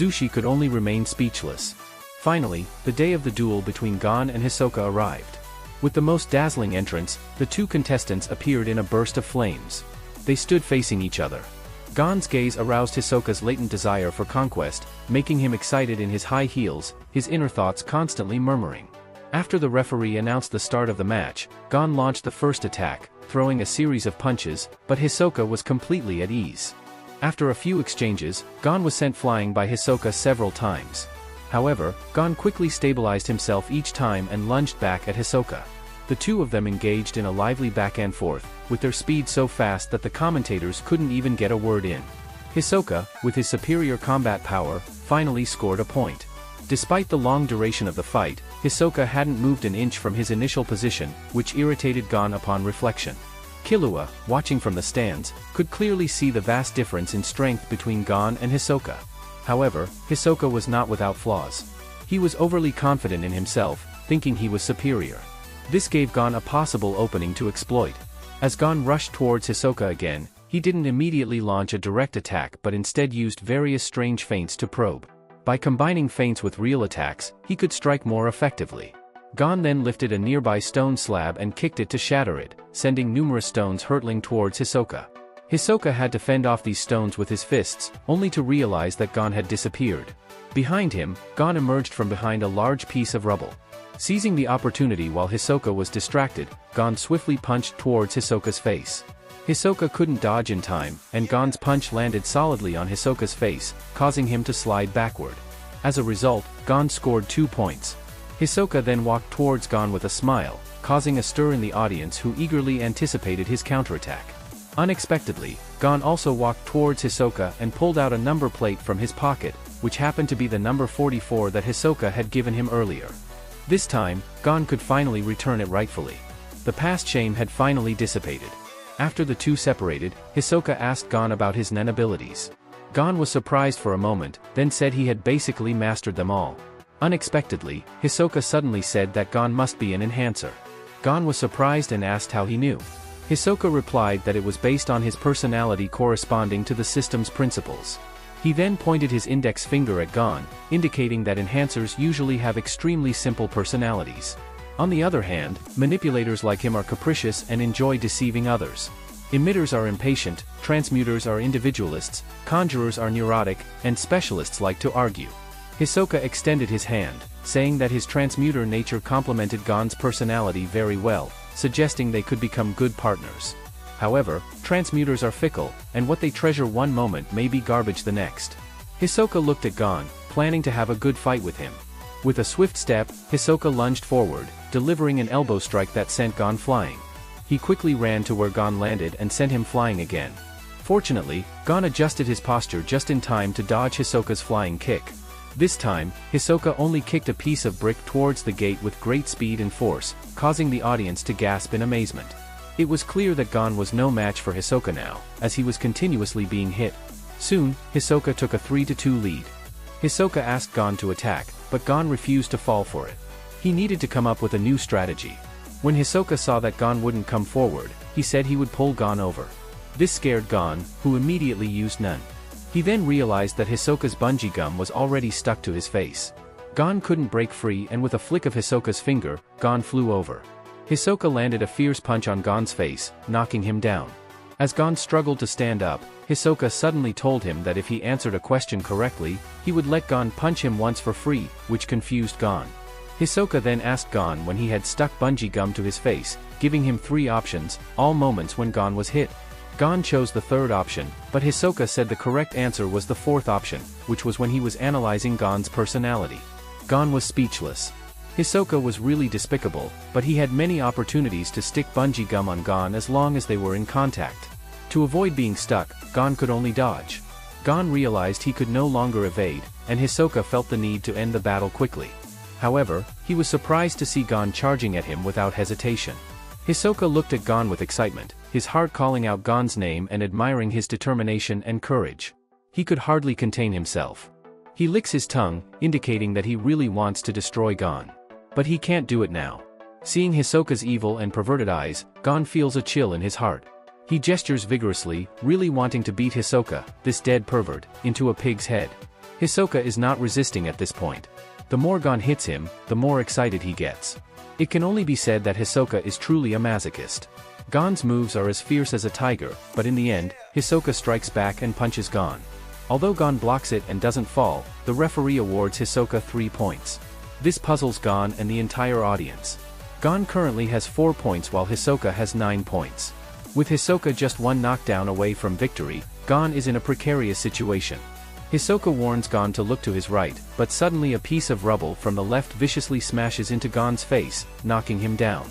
Zushi could only remain speechless. Finally, the day of the duel between Gon and Hisoka arrived. With the most dazzling entrance, the two contestants appeared in a burst of flames. They stood facing each other. Gon's gaze aroused Hisoka's latent desire for conquest, making him excited in his high heels, his inner thoughts constantly murmuring. After the referee announced the start of the match, Gon launched the first attack, throwing a series of punches, but Hisoka was completely at ease. After a few exchanges, Gon was sent flying by Hisoka several times. However, Gon quickly stabilized himself each time and lunged back at Hisoka. The two of them engaged in a lively back and forth, with their speed so fast that the commentators couldn't even get a word in. Hisoka, with his superior combat power, finally scored a point. Despite the long duration of the fight, Hisoka hadn't moved an inch from his initial position, which irritated Gon upon reflection. Killua, watching from the stands, could clearly see the vast difference in strength between Gon and Hisoka. However, Hisoka was not without flaws. He was overly confident in himself, thinking he was superior. This gave Gon a possible opening to exploit. As Gon rushed towards Hisoka again, he didn't immediately launch a direct attack but instead used various strange feints to probe. By combining feints with real attacks, he could strike more effectively. Gon then lifted a nearby stone slab and kicked it to shatter it, sending numerous stones hurtling towards Hisoka. Hisoka had to fend off these stones with his fists, only to realize that Gon had disappeared. Behind him, Gon emerged from behind a large piece of rubble. Seizing the opportunity while Hisoka was distracted, Gon swiftly punched towards Hisoka's face. Hisoka couldn't dodge in time, and Gon's punch landed solidly on Hisoka's face, causing him to slide backward. As a result, Gon scored 2 points. Hisoka then walked towards Gon with a smile, causing a stir in the audience who eagerly anticipated his counterattack. Unexpectedly, Gon also walked towards Hisoka and pulled out a number plate from his pocket, which happened to be the number 44 that Hisoka had given him earlier. This time, Gon could finally return it rightfully. The past shame had finally dissipated. After the two separated, Hisoka asked Gon about his nen abilities. Gon was surprised for a moment, then said he had basically mastered them all. Unexpectedly, Hisoka suddenly said that Gon must be an enhancer. Gon was surprised and asked how he knew. Hisoka replied that it was based on his personality corresponding to the system's principles. He then pointed his index finger at Gon, indicating that enhancers usually have extremely simple personalities. On the other hand, manipulators like him are capricious and enjoy deceiving others. Emitters are impatient, transmuters are individualists, conjurers are neurotic, and specialists like to argue. Hisoka extended his hand, saying that his transmuter nature complemented Gon's personality very well, suggesting they could become good partners. However, transmuters are fickle, and what they treasure one moment may be garbage the next. Hisoka looked at Gon, planning to have a good fight with him. With a swift step, Hisoka lunged forward, delivering an elbow strike that sent Gon flying. He quickly ran to where Gon landed and sent him flying again. Fortunately, Gon adjusted his posture just in time to dodge Hisoka's flying kick. This time, Hisoka only kicked a piece of brick towards the gate with great speed and force, causing the audience to gasp in amazement. It was clear that Gon was no match for Hisoka now, as he was continuously being hit. Soon, Hisoka took a 3-2 lead. Hisoka asked Gon to attack, but Gon refused to fall for it. He needed to come up with a new strategy. When Hisoka saw that Gon wouldn't come forward, he said he would pull Gon over. This scared Gon, who immediately used none. He then realized that Hisoka's bungee gum was already stuck to his face. Gon couldn't break free, and with a flick of Hisoka's finger, Gon flew over. Hisoka landed a fierce punch on Gon's face, knocking him down. As Gon struggled to stand up, Hisoka suddenly told him that if he answered a question correctly, he would let Gon punch him once for free, which confused Gon. Hisoka then asked Gon when he had stuck bungee gum to his face, giving him 3 options, all moments when Gon was hit. Gon chose the third option, but Hisoka said the correct answer was the fourth option, which was when he was analyzing Gon's personality. Gon was speechless. Hisoka was really despicable, but he had many opportunities to stick bungee gum on Gon as long as they were in contact. To avoid being stuck, Gon could only dodge. Gon realized he could no longer evade, and Hisoka felt the need to end the battle quickly. However, he was surprised to see Gon charging at him without hesitation. Hisoka looked at Gon with excitement, his heart calling out Gon's name and admiring his determination and courage. He could hardly contain himself. He licks his tongue, indicating that he really wants to destroy Gon. But he can't do it now. Seeing Hisoka's evil and perverted eyes, Gon feels a chill in his heart. He gestures vigorously, really wanting to beat Hisoka, this dead pervert, into a pig's head. Hisoka is not resisting at this point. The more Gon hits him, the more excited he gets. It can only be said that Hisoka is truly a masochist. Gon's moves are as fierce as a tiger, but in the end, Hisoka strikes back and punches Gon. Although Gon blocks it and doesn't fall, the referee awards Hisoka 3 points. This puzzles Gon and the entire audience. Gon currently has 4 points while Hisoka has 9 points. With Hisoka just 1 knockdown away from victory, Gon is in a precarious situation. Hisoka warns Gon to look to his right, but suddenly a piece of rubble from the left viciously smashes into Gon's face, knocking him down.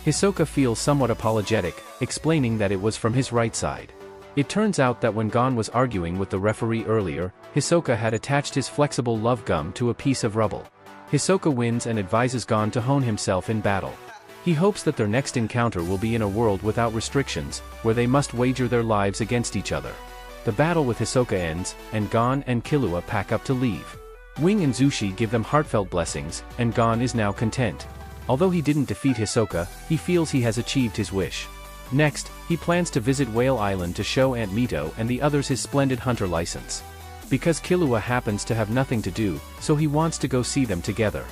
Hisoka feels somewhat apologetic, explaining that it was from his right side. It turns out that when Gon was arguing with the referee earlier, Hisoka had attached his flexible love gum to a piece of rubble. Hisoka wins and advises Gon to hone himself in battle. He hopes that their next encounter will be in a world without restrictions, where they must wager their lives against each other. The battle with Hisoka ends, and Gon and Killua pack up to leave. Wing and Zushi give them heartfelt blessings, and Gon is now content. Although he didn't defeat Hisoka, he feels he has achieved his wish. Next, he plans to visit Whale Island to show Aunt Mito and the others his splendid hunter license. Because Killua happens to have nothing to do, so he wants to go see them together.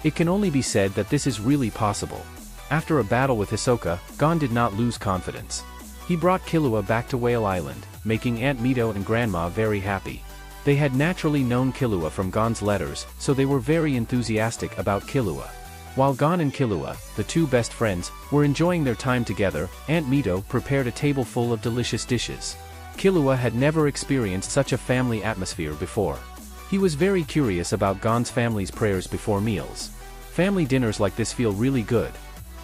It can only be said that this is really possible. After a battle with Hisoka, Gon did not lose confidence. He brought Killua back to Whale Island, making Aunt Mito and Grandma very happy. They had naturally known Killua from Gon's letters, so they were very enthusiastic about Killua. While Gon and Killua, the 2 best friends, were enjoying their time together, Aunt Mito prepared a table full of delicious dishes. Killua had never experienced such a family atmosphere before. He was very curious about Gon's family's prayers before meals. Family dinners like this feel really good.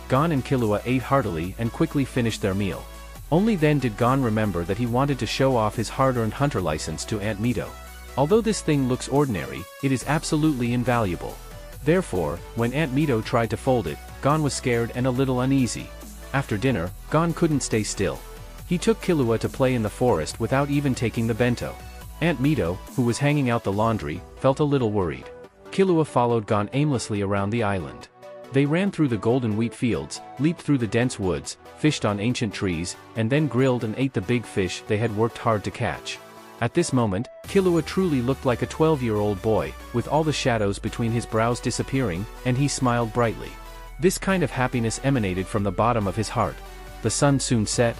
Gon and Killua ate heartily and quickly finished their meal. Only then did Gon remember that he wanted to show off his hard-earned hunter license to Aunt Mito. Although this thing looks ordinary, it is absolutely invaluable. Therefore, when Aunt Mito tried to fold it, Gon was scared and a little uneasy. After dinner, Gon couldn't stay still. He took Killua to play in the forest without even taking the bento. Aunt Mito, who was hanging out the laundry, felt a little worried. Killua followed Gon aimlessly around the island. They ran through the golden wheat fields, leaped through the dense woods, fished on ancient trees, and then grilled and ate the big fish they had worked hard to catch. At this moment, Killua truly looked like a 12-year-old boy, with all the shadows between his brows disappearing, and he smiled brightly. This kind of happiness emanated from the bottom of his heart. The sun soon set.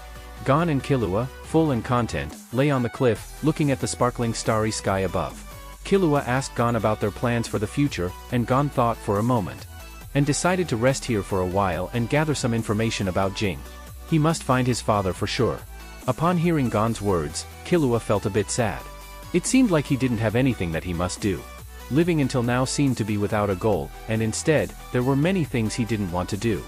Gon and Killua, full and content, lay on the cliff, looking at the sparkling starry sky above. Killua asked Gon about their plans for the future, and Gon thought for a moment. And decided to rest here for a while and gather some information about Jing. He must find his father for sure. Upon hearing Gon's words, Killua felt a bit sad. It seemed like he didn't have anything that he must do. Living until now seemed to be without a goal, and instead, there were many things he didn't want to do.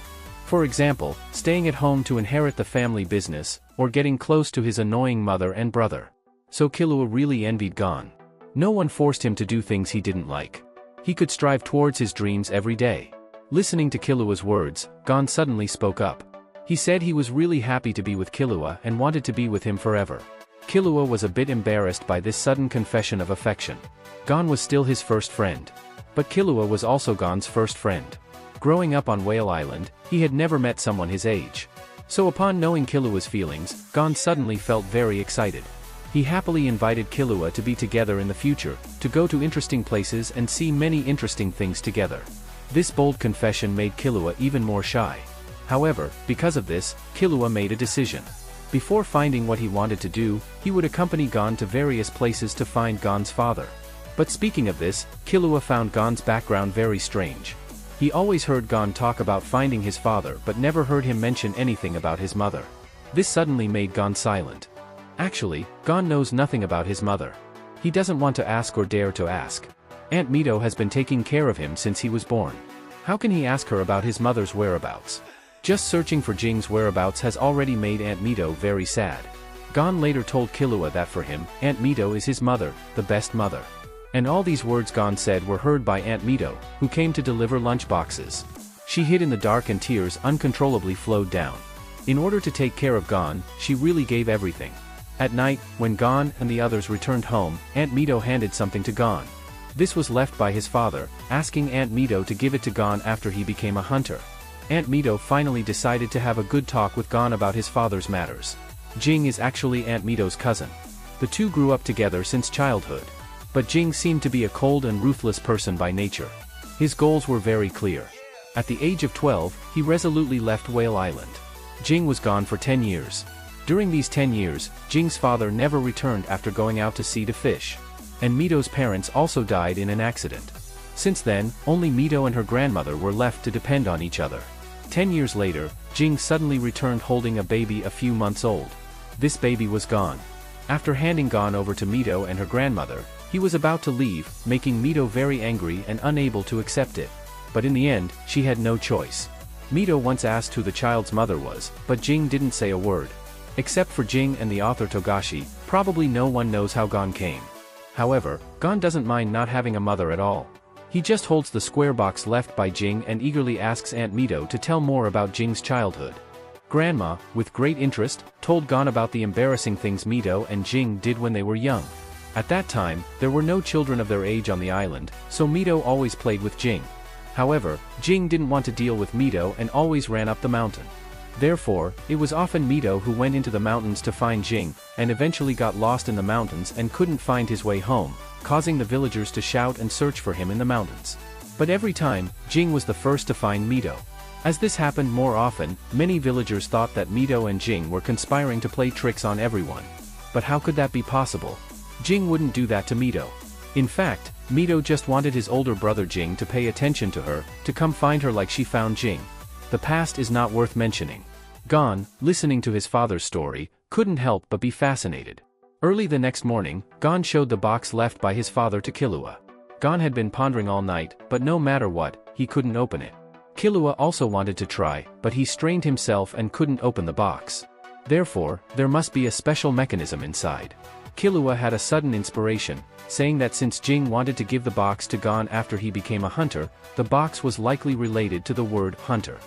For example, staying at home to inherit the family business, or getting close to his annoying mother and brother. So Killua really envied Gon. No one forced him to do things he didn't like. He could strive towards his dreams every day. Listening to Killua's words, Gon suddenly spoke up. He said he was really happy to be with Killua and wanted to be with him forever. Killua was a bit embarrassed by this sudden confession of affection. Gon was still his first friend. But Killua was also Gon's first friend. Growing up on Whale Island, he had never met someone his age. So upon knowing Killua's feelings, Gon suddenly felt very excited. He happily invited Killua to be together in the future, to go to interesting places and see many interesting things together. This bold confession made Killua even more shy. However, because of this, Killua made a decision. Before finding what he wanted to do, he would accompany Gon to various places to find Gon's father. But speaking of this, Killua found Gon's background very strange. He always heard Gon talk about finding his father but never heard him mention anything about his mother. This suddenly made Gon silent. Actually, Gon knows nothing about his mother. He doesn't want to ask or dare to ask. Aunt Mito has been taking care of him since he was born. How can he ask her about his mother's whereabouts? Just searching for Jing's whereabouts has already made Aunt Mito very sad. Gon later told Killua that for him, Aunt Mito is his mother, the best mother. And all these words Gon said were heard by Aunt Mito, who came to deliver lunch boxes. She hid in the dark and tears uncontrollably flowed down. In order to take care of Gon, she really gave everything. At night, when Gon and the others returned home, Aunt Mito handed something to Gon. This was left by his father, asking Aunt Mito to give it to Gon after he became a hunter. Aunt Mito finally decided to have a good talk with Gon about his father's matters. Jing is actually Aunt Mito's cousin. The two grew up together since childhood. But Jing seemed to be a cold and ruthless person by nature. His goals were very clear. At the age of 12, he resolutely left Whale Island. Jing was gone for 10 years. During these 10 years, Jing's father never returned after going out to sea to fish. And Mito's parents also died in an accident. Since then, only Mito and her grandmother were left to depend on each other. 10 years later, Jing suddenly returned holding a baby a few months old. This baby was Gon. After handing Gon over to Mito and her grandmother, he was about to leave, making Mito very angry and unable to accept it. But in the end, she had no choice. Mito once asked who the child's mother was, but Jing didn't say a word. Except for Jing and the author Togashi, probably no one knows how Gon came. However, Gon doesn't mind not having a mother at all. He just holds the square box left by Jing and eagerly asks Aunt Mito to tell more about Jing's childhood. Grandma, with great interest, told Gon about the embarrassing things Mito and Jing did when they were young. At that time, there were no children of their age on the island, so Mito always played with Jing. However, Jing didn't want to deal with Mito and always ran up the mountain. Therefore, it was often Mito who went into the mountains to find Jing, and eventually got lost in the mountains and couldn't find his way home, causing the villagers to shout and search for him in the mountains. But every time, Jing was the first to find Mito. As this happened more often, many villagers thought that Mito and Jing were conspiring to play tricks on everyone. But how could that be possible? Jing wouldn't do that to Mito. In fact, Mito just wanted his older brother Jing to pay attention to her, to come find her like she found Jing. The past is not worth mentioning. Gon, listening to his father's story, couldn't help but be fascinated. Early the next morning, Gon showed the box left by his father to Killua. Gon had been pondering all night, but no matter what, he couldn't open it. Killua also wanted to try, but he strained himself and couldn't open the box. Therefore, there must be a special mechanism inside. Killua had a sudden inspiration, saying that since Jing wanted to give the box to Gon after he became a hunter, the box was likely related to the word hunter.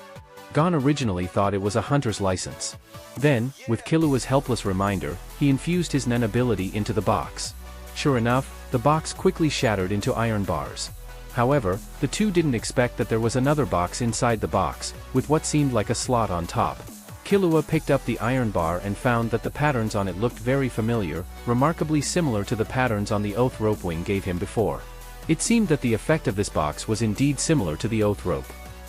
Gon originally thought it was a hunter's license. Then, with Killua's helpless reminder, he infused his Nen ability into the box. Sure enough, the box quickly shattered into iron bars. However, the two didn't expect that there was another box inside the box, with what seemed like a slot on top. Killua picked up the iron bar and found that the patterns on it looked very familiar, remarkably similar to the patterns on the oath rope Wing gave him before. It seemed that the effect of this box was indeed similar to the oath rope.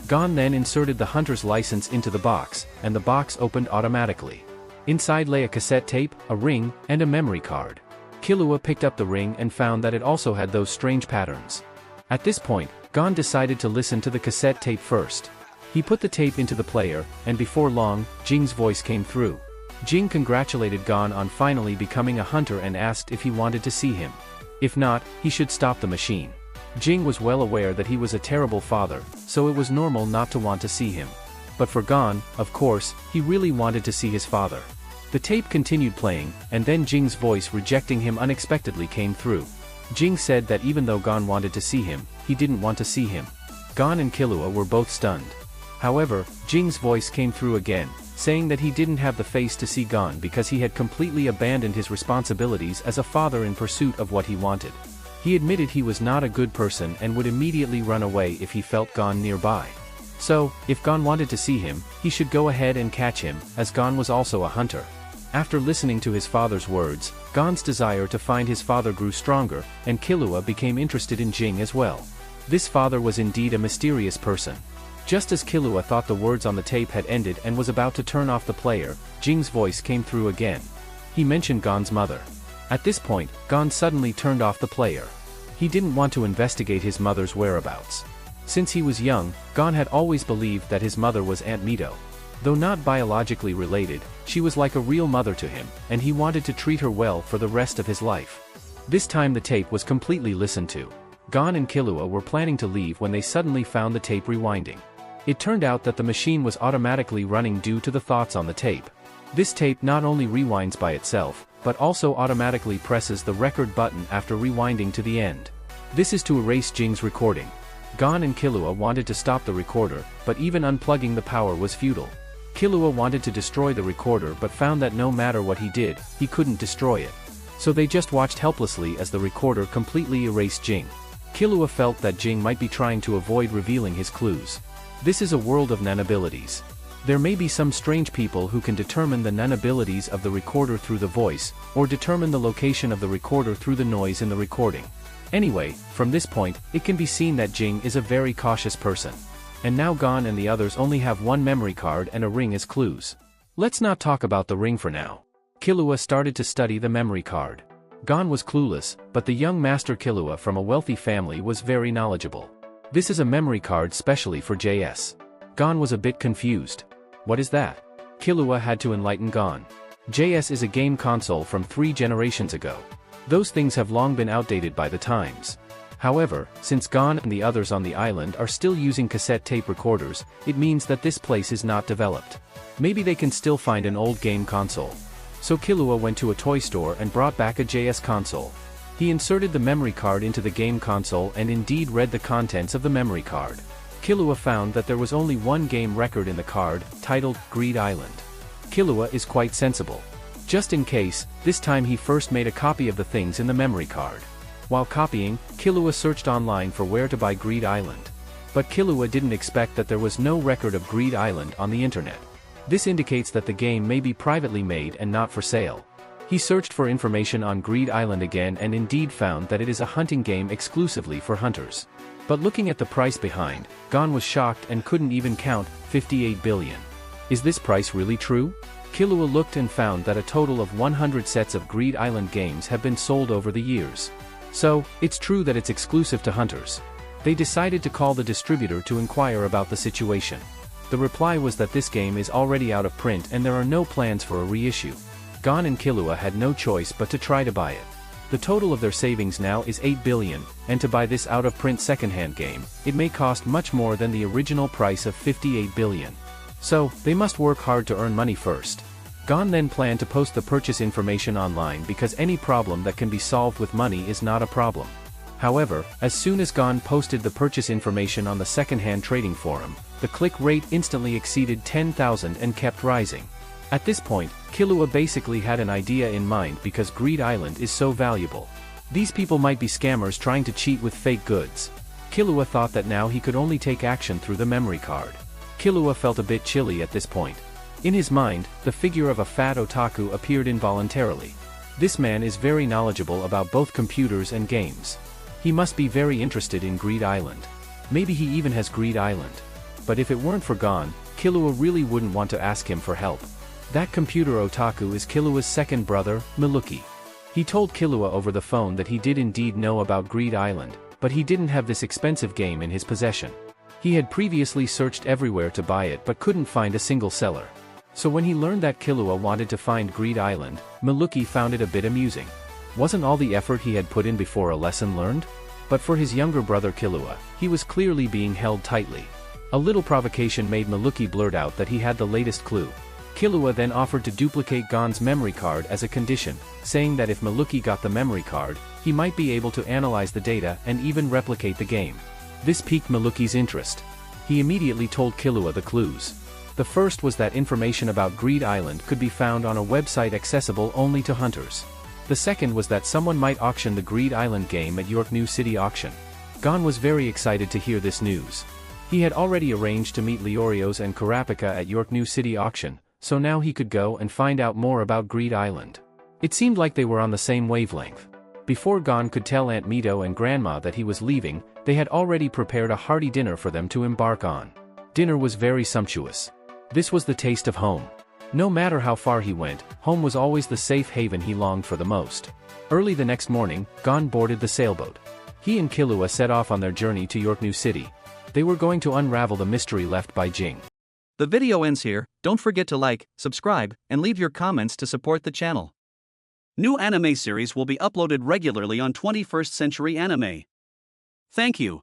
Gon then inserted the hunter's license into the box, and the box opened automatically. Inside lay a cassette tape, a ring, and a memory card. Killua picked up the ring and found that it also had those strange patterns. At this point, Gon decided to listen to the cassette tape first. He put the tape into the player, and before long, Jing's voice came through. Jing congratulated Gon on finally becoming a hunter and asked if he wanted to see him. If not, he should stop the machine. Jing was well aware that he was a terrible father, so it was normal not to want to see him. But for Gon, of course, he really wanted to see his father. The tape continued playing, and then Jing's voice rejecting him unexpectedly came through. Jing said that even though Gon wanted to see him, he didn't want to see him. Gon and Killua were both stunned. However, Jing's voice came through again, saying that he didn't have the face to see Gon because he had completely abandoned his responsibilities as a father in pursuit of what he wanted. He admitted he was not a good person and would immediately run away if he felt Gon nearby. So, if Gon wanted to see him, he should go ahead and catch him, as Gon was also a hunter. After listening to his father's words, Gon's desire to find his father grew stronger, and Killua became interested in Jing as well. This father was indeed a mysterious person. Just as Killua thought the words on the tape had ended and was about to turn off the player, Jing's voice came through again. He mentioned Gon's mother. At this point, Gon suddenly turned off the player. He didn't want to investigate his mother's whereabouts. Since he was young, Gon had always believed that his mother was Aunt Mito. Though not biologically related, she was like a real mother to him, and he wanted to treat her well for the rest of his life. This time the tape was completely listened to. Gon and Killua were planning to leave when they suddenly found the tape rewinding. It turned out that the machine was automatically running due to the thoughts on the tape. This tape not only rewinds by itself, but also automatically presses the record button after rewinding to the end. This is to erase Jing's recording. Gon and Killua wanted to stop the recorder, but even unplugging the power was futile. Killua wanted to destroy the recorder but found that no matter what he did, he couldn't destroy it. So they just watched helplessly as the recorder completely erased Jing. Killua felt that Jing might be trying to avoid revealing his clues. This is a world of Nen abilities. There may be some strange people who can determine the Nen abilities of the recorder through the voice, or determine the location of the recorder through the noise in the recording. Anyway, from this point, it can be seen that Jing is a very cautious person. And now Gon and the others only have one memory card and a ring as clues. Let's not talk about the ring for now. Killua started to study the memory card. Gon was clueless, but the young Master Killua from a wealthy family was very knowledgeable. This is a memory card specially for JS. Gon was a bit confused. What is that? Killua had to enlighten Gon. JS is a game console from 3 generations ago. Those things have long been outdated by the times. However, since Gon and the others on the island are still using cassette tape recorders, it means that this place is not developed. Maybe they can still find an old game console. So Killua went to a toy store and brought back a JS console. He inserted the memory card into the game console and indeed read the contents of the memory card. Killua found that there was only one game record in the card, titled Greed Island. Killua is quite sensible. Just in case, this time he first made a copy of the things in the memory card. While copying, Killua searched online for where to buy Greed Island. But Killua didn't expect that there was no record of Greed Island on the internet. This indicates that the game may be privately made and not for sale. He searched for information on Greed Island again and indeed found that it is a hunting game exclusively for hunters. But looking at the price behind, Gon was shocked and couldn't even count 58 billion. Is this price really true? Killua looked and found that a total of 100 sets of Greed Island games have been sold over the years. So, it's true that it's exclusive to hunters. They decided to call the distributor to inquire about the situation. The reply was that this game is already out of print and there are no plans for a reissue. Gon and Killua had no choice but to try to buy it. The total of their savings now is 8 billion, and to buy this out-of-print second-hand game, it may cost much more than the original price of 58 billion. So, they must work hard to earn money first. Gon then planned to post the purchase information online because any problem that can be solved with money is not a problem. However, as soon as Gon posted the purchase information on the second-hand trading forum, the click rate instantly exceeded 10,000 and kept rising. At this point, Killua basically had an idea in mind because Greed Island is so valuable. These people might be scammers trying to cheat with fake goods. Killua thought that now he could only take action through the memory card. Killua felt a bit chilly at this point. In his mind, the figure of a fat otaku appeared involuntarily. This man is very knowledgeable about both computers and games. He must be very interested in Greed Island. Maybe he even has Greed Island. But if it weren't for Gon, Killua really wouldn't want to ask him for help. That computer otaku is Killua's second brother, Miluki. He told Killua over the phone that he did indeed know about Greed Island, but he didn't have this expensive game in his possession. He had previously searched everywhere to buy it but couldn't find a single seller. So when he learned that Killua wanted to find Greed Island, Miluki found it a bit amusing. Wasn't all the effort he had put in before a lesson learned? But for his younger brother Killua, he was clearly being held tightly. A little provocation made Miluki blurt out that he had the latest clue. Killua then offered to duplicate Gon's memory card as a condition, saying that if Miluki got the memory card, he might be able to analyze the data and even replicate the game. This piqued Miluki's interest. He immediately told Killua the clues. The first was that information about Greed Island could be found on a website accessible only to hunters. The second was that someone might auction the Greed Island game at York New City Auction. Gon was very excited to hear this news. He had already arranged to meet Leorio's and Kurapika at York New City Auction, so now he could go and find out more about Greed Island. It seemed like they were on the same wavelength. Before Gon could tell Aunt Mito and Grandma that he was leaving, they had already prepared a hearty dinner for them to embark on. Dinner was very sumptuous. This was the taste of home. No matter how far he went, home was always the safe haven he longed for the most. Early the next morning, Gon boarded the sailboat. He and Killua set off on their journey to York New City. They were going to unravel the mystery left by Jing. The video ends here. Don't forget to like, subscribe, and leave your comments to support the channel. New anime series will be uploaded regularly on 21st Century Anime. Thank you.